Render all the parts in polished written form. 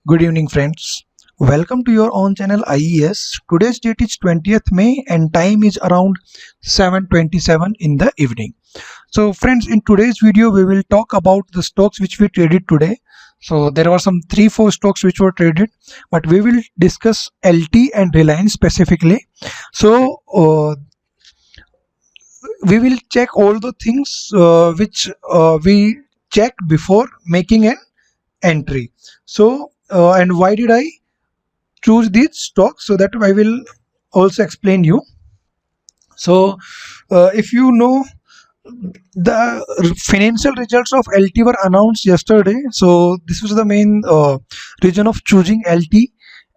Good evening, friends. Welcome to your own channel I.E.S. Today's date is 20th May and time is around 7:27 in the evening. So, friends, in today's video, we will talk about the stocks which we traded today. So, there were some 3-4 stocks which were traded, but we will discuss LT and Reliance specifically. So, we will check all the things which we checked before making an entry. So, and why did I choose these stocks? So that I will also explain you. So if you know, the financial results of LT were announced yesterday, so this was the main reason of choosing LT.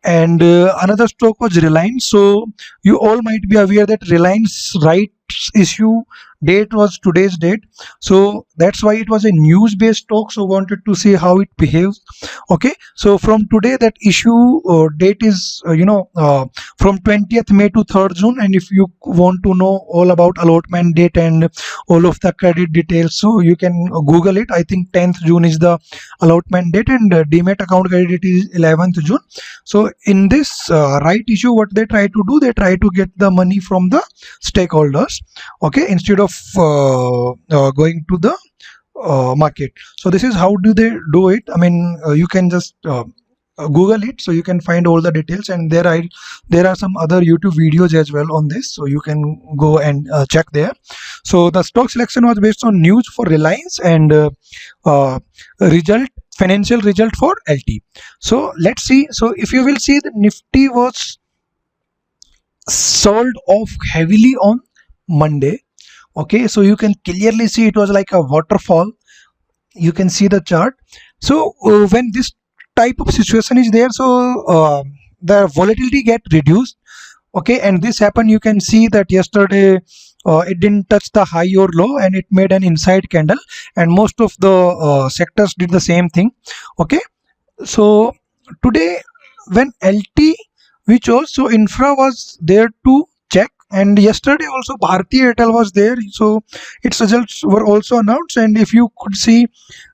And another stock was Reliance. So you all might be aware that Reliance rights issue date was today's date, so that's why it was a news based stock, so wanted to see how it behaves. Okay, so from today that issue date is from 20th May to 3rd June. And if you want to know all about allotment date and all of the credit details, so you can Google it. I think 10th June is the allotment date, and demat account credit is 11th June. So in this right issue, what they try to do, they try to get the money from the stakeholders, okay, instead of going to the market. So this is how do they do it. I mean, you can just Google it, so you can find all the details. And there are some other YouTube videos as well on this, so you can go and check there. So the stock selection was based on news for Reliance and financial result for LT. So let's see. So if you will see, the Nifty was sold off heavily on Monday. Okay, so you can clearly see it was like a waterfall. You can see the chart. So when this type of situation is there, so the volatility get reduced. Okay, and this happened. You can see that yesterday it didn't touch the high or low, and it made an inside candle, and most of the sectors did the same thing. Okay, so today when LT we chose, so infra was there to check, and yesterday also Bharti Airtel was there, so its results were also announced. And if you could see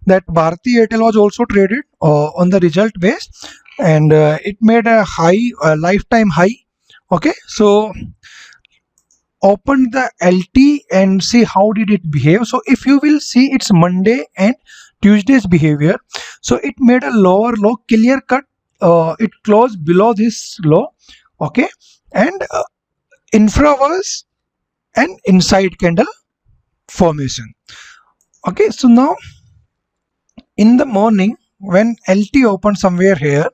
that Bharti Airtel was also traded on the result base, and it made a high, lifetime high. Okay, so open the LT and see how did it behave. So if you will see, it's Monday and Tuesday's behavior. So it made a lower low, clear cut. It closed below this low. Okay, and infra was an inside candle formation. Okay, so now in the morning when LT opened somewhere here,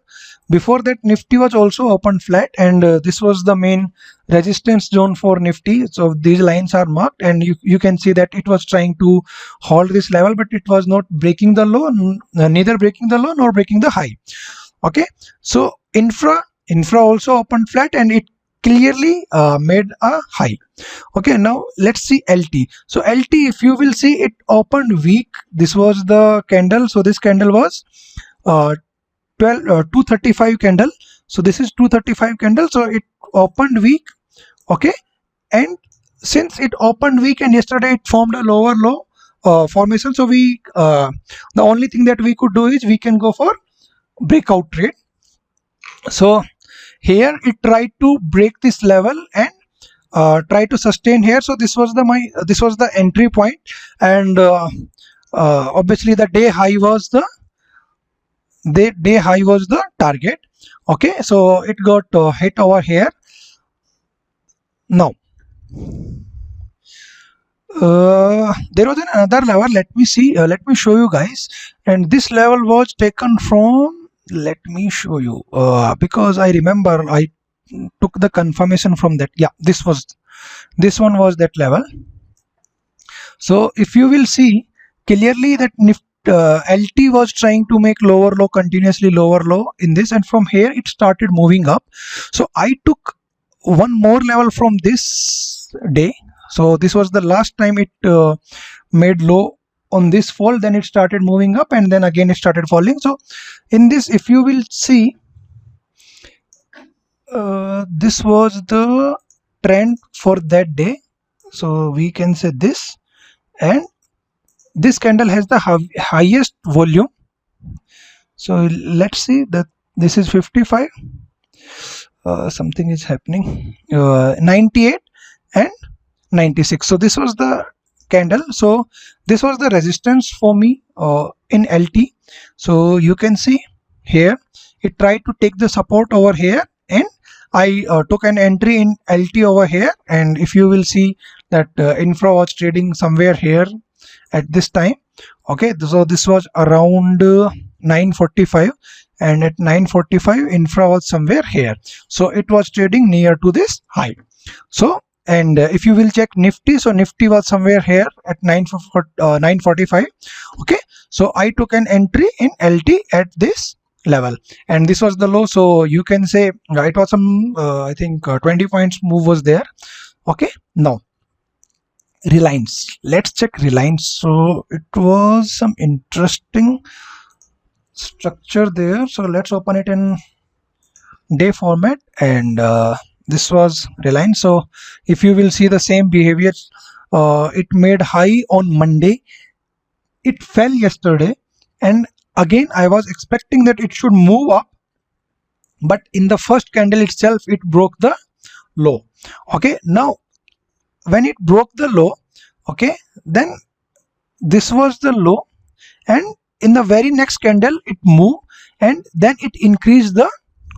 before that Nifty was also opened flat, and this was the main resistance zone for Nifty. So these lines are marked, and you can see that it was trying to hold this level, but it was not breaking the low, neither breaking the low nor breaking the high. Okay, so infra also opened flat, and it clearly made a high. Okay, now let's see LT. So LT, if you will see, it opened weak. This was the candle. So this candle was 235 candle. So this is 235 candle. So it opened weak. Okay, and since it opened weak and yesterday it formed a lower low formation, so we the only thing that we could do is we can go for breakout trade. So here it tried to break this level and try to sustain here. So this was the entry point, and obviously the day high was the target. Okay, so it got hit over here. Now there was another level. Let me see, let me show you guys. And this level was taken from, let me show you, because I remember I took the confirmation from that. Yeah, this one was that level. So if you will see clearly that LT was trying to make lower low, continuously lower low in this, and from here it started moving up. So I took one more level from this day. So this was the last time it made low on this fall, then it started moving up, and then again it started falling. So in this, if you will see, this was the trend for that day. So we can say this, and this candle has the highest volume. So let's see that this is 55, something is happening, 98 and 96. So this was the candle. So this was the resistance for me in LT. So you can see here it tried to take the support over here, and I took an entry in LT over here. And if you will see that infra was trading somewhere here at this time. Okay, so this was around 9:45, and at 9:45 infra was somewhere here, so it was trading near to this high. So, and if you will check Nifty, so Nifty was somewhere here at 9:45. Okay, so I took an entry in LT at this level, and this was the low. So you can say it was some I think 20 points move was there. Okay, now Reliance, let's check Reliance. So it was some interesting structure there. So let's open it in day format, and this was Reliance. So if you will see the same behavior, it made high on Monday, it fell yesterday, and again I was expecting that it should move up, but in the first candle itself it broke the low. Okay, now when it broke the low, okay, then this was the low, and in the very next candle it moved, and then it increased the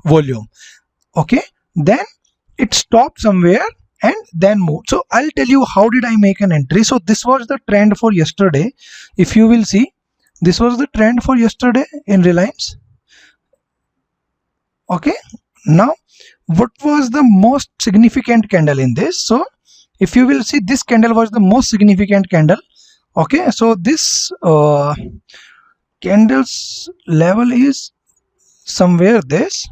volume. Okay, then it stopped somewhere and then moved. So I'll tell you how did I make an entry. So this was the trend for yesterday. If you will see, this was the trend for yesterday in Reliance. Okay, now what was the most significant candle in this? So if you will see, this candle was the most significant candle. Okay, so this candle's level is somewhere this.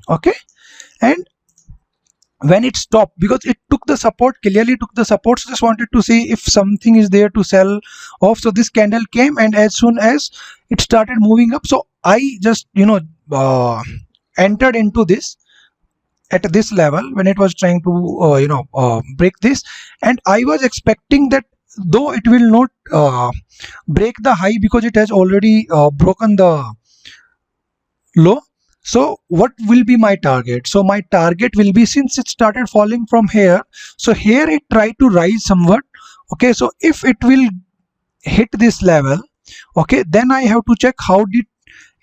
Okay, and when it stopped, because it took the support, clearly took the support, so just wanted to see if something is there to sell off. So this candle came, and as soon as it started moving up, so I just entered into this at this level when it was trying to break this, and I was expecting that though it will not break the high because it has already broken the low. So what will be my target? So my target will be, since it started falling from here, so here it tried to rise somewhat. Okay, so if it will hit this level, okay, then I have to check how did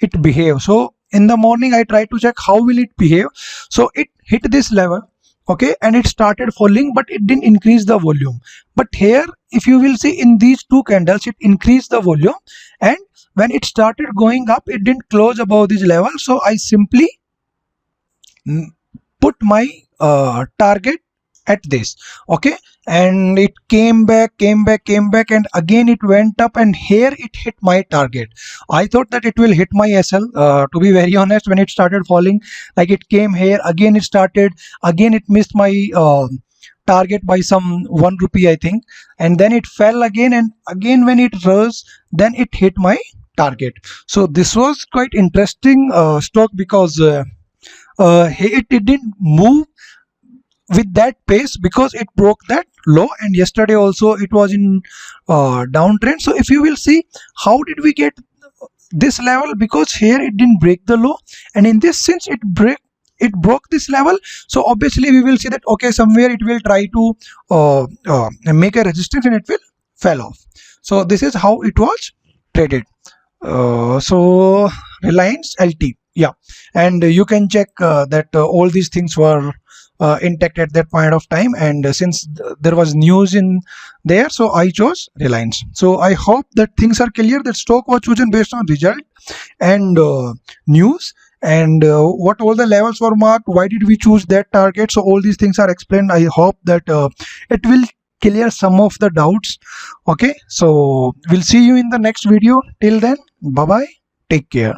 it behave. So in the morning I tried to check how will it behave. So it hit this level, okay, and it started falling, but it didn't increase the volume. But here if you will see, in these two candles it increased the volume, and when it started going up it didn't close above this level. So I simply put my target at this. Okay, and it came back, and again it went up, and here it hit my target. I thought that it will hit my SL, to be very honest. When it started falling, like it came here, again it started, again it missed my target by some 1 rupee I think, and then it fell again, and again when it rose, then it hit my target. So this was quite interesting stock, because it didn't move with that pace because it broke that low, and yesterday also it was in downtrend. So if you will see, how did we get this level? Because here it didn't break the low, and in this, since it broke this level, so obviously we will see that okay, somewhere it will try to make a resistance, and it will fell off. So this is how it was traded. So Reliance LT, yeah, and you can check that all these things were intact at that point of time, and since there was news in there, so I chose Reliance. So I hope that things are clear, that stock was chosen based on result and news, and what all the levels were marked, why did we choose that target. So all these things are explained. I hope that it will clear some of the doubts. Okay, so we'll see you in the next video. Till then, bye bye, take care.